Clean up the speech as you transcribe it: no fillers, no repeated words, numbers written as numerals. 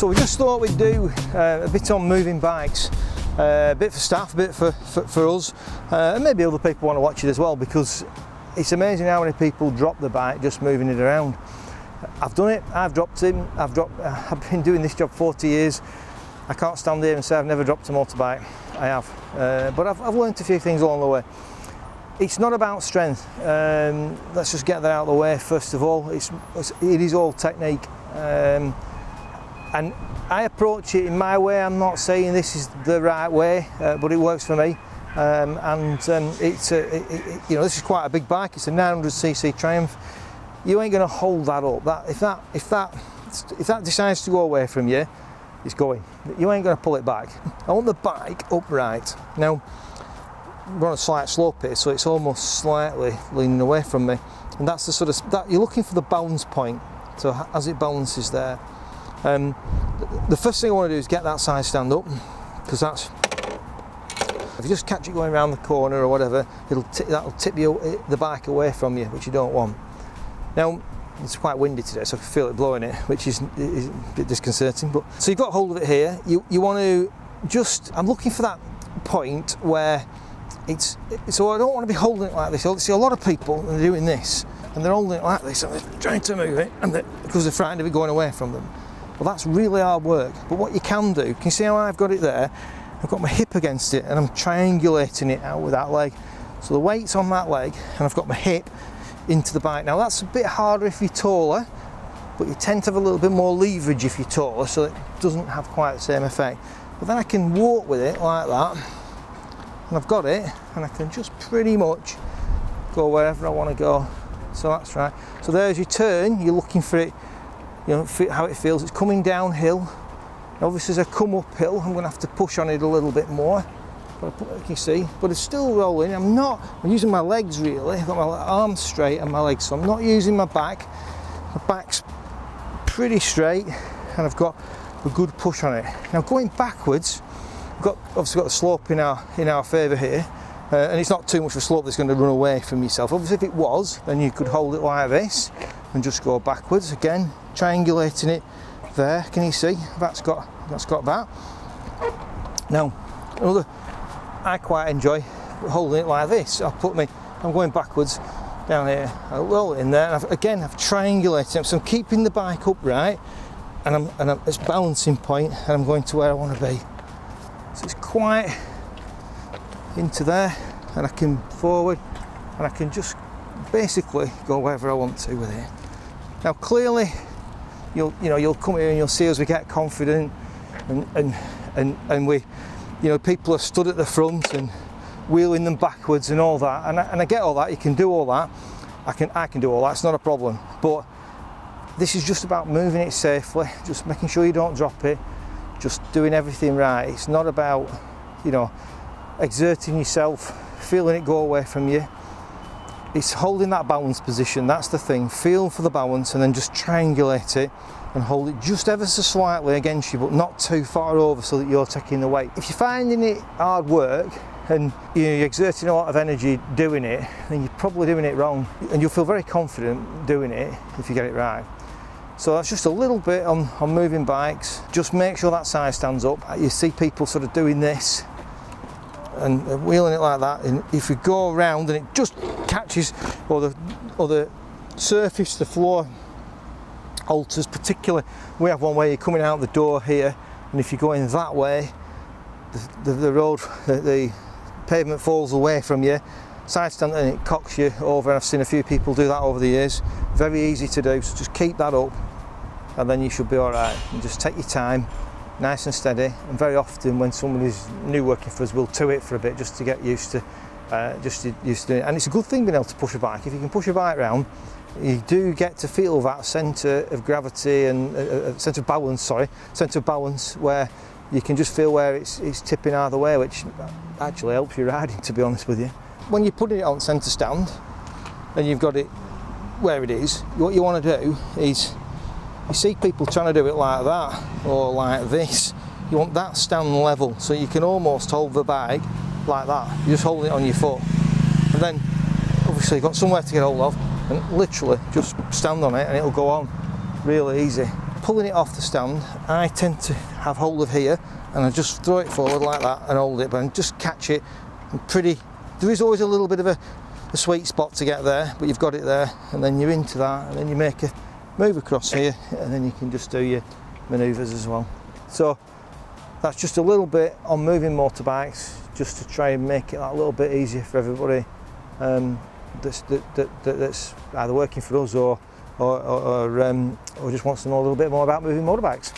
So we just thought we'd do a bit on moving bikes, a bit for staff, a bit for us, and maybe other people want to watch it as well, because it's amazing how many people drop the bike just moving it around. I've done it, I've dropped him, I've been doing this job 40 years. I can't stand here and say I've never dropped a motorbike. I have, but I've learned a few things along the way. It's not about strength. Let's just get that out of the way first of all. It is all technique, and I approach it in my way. I'm not saying this is the right way, but it works for me. It's you know, this is quite a big bike. It's a 900cc Triumph. You ain't going to hold that up. If that decides to go away from you, it's going. You ain't going to pull it back. I want the bike upright. Now, we're on a slight slope here, so it's almost slightly leaning away from me, and that's the sort of that you're looking for, the balance point. So as it balances there, the first thing I want to do is get that side stand up, because that's, if you just catch it going around the corner or whatever, that'll tip the bike away from you, which you don't want. Now, it's quite windy today, so I can feel it blowing it, which is a bit disconcerting. But so you've got hold of it here. You want to just, I'm looking for that point where so I don't want to be holding it like this. I see a lot of people, and they're doing this, and they're holding it like this, and they're trying to move it, because they're frightened of it going away from them. Well, that's really hard work. But what you can do, can you see how I've got it there? I've got my hip against it, and I'm triangulating it out with that leg. So the weight's on that leg, and I've got my hip into the bike. Now that's a bit harder if you're taller, but you tend to have a little bit more leverage if you're taller, so it doesn't have quite the same effect. But then I can walk with it like that, and I've got it, and I can just pretty much go wherever I want to go. So that's right. So there's your turn. You're looking for it, you know, how it feels. It's coming downhill. Obviously, as I come uphill, I'm going to have to push on it a little bit more. But you can see, but it's still rolling. I'm using my legs really. I've got my arms straight and my legs, so I'm not using my back. My back's pretty straight, and I've got a good push on it. Now going backwards, we've obviously got the slope in our favour here, and it's not too much of a slope that's going to run away from yourself. Obviously, if it was, then you could hold it like this and just go backwards. Again, triangulating it there. Can you see? That's got that. Now, another. I quite enjoy holding it like this. I'm going backwards down here, I roll it in there, and I've triangulated it, so I'm keeping the bike upright, and it's balancing point, and I'm going to where I want to be. So it's quite into there, and I can forward, and I can just basically go wherever I want to with it. Now clearly, you'll come here and you'll see as we get confident, and we. You know, people are stood at the front and wheeling them backwards and all that, and I get all that. You can do all that. I can do all that. It's not a problem. But this is just about moving it safely, just making sure you don't drop it, just doing everything right. It's not about, you know, exerting yourself, feeling it go away from you. It's holding that balance position. That's the thing. Feel for the balance, and then just triangulate it and hold it just ever so slightly against you, but not too far over so that you're taking the weight. If you're finding it hard work and you're exerting a lot of energy doing it, then you're probably doing it wrong, and you'll feel very confident doing it if you get it right. So that's just a little bit on moving bikes. Just make sure that side stands up. You see people sort of doing this and wheeling it like that, and if you go around and it just catches, or the surface, the floor alters, particularly we have one where you're coming out the door here, and if you're going that way, the road, the pavement falls away from you, side stand, and it cocks you over, and I've seen a few people do that over the years. Very easy to do, so just keep that up, and then you should be all right. And just take your time, nice and steady. And very often when someone is new working for us, we'll tow it for a bit just to get used to it. And it's a good thing being able to push a bike. If you can push a bike round, you do get to feel that centre of gravity and centre of balance, where you can just feel where it's tipping either way, which actually helps you riding, to be honest with you. When you're putting it on centre stand and you've got it where it is, what you want to do is, you see people trying to do it like that or like this. You want that stand level, so you can almost hold the bike like that. You just hold it on your foot, and then obviously you've got somewhere to get hold of, and literally just stand on it and it'll go on really easy. pulling it off the stand, I tend to have hold of here and I just throw it forward like that and hold it, but I just catch it. And there is always a little bit of a sweet spot to get there, but you've got it there, and then you're into that, and then you make a move across here, and then you can just do your manoeuvres as well. So that's just a little bit on moving motorbikes, just to try and make it a little bit easier for everybody that's either working for us or just wants to know a little bit more about moving motorbikes.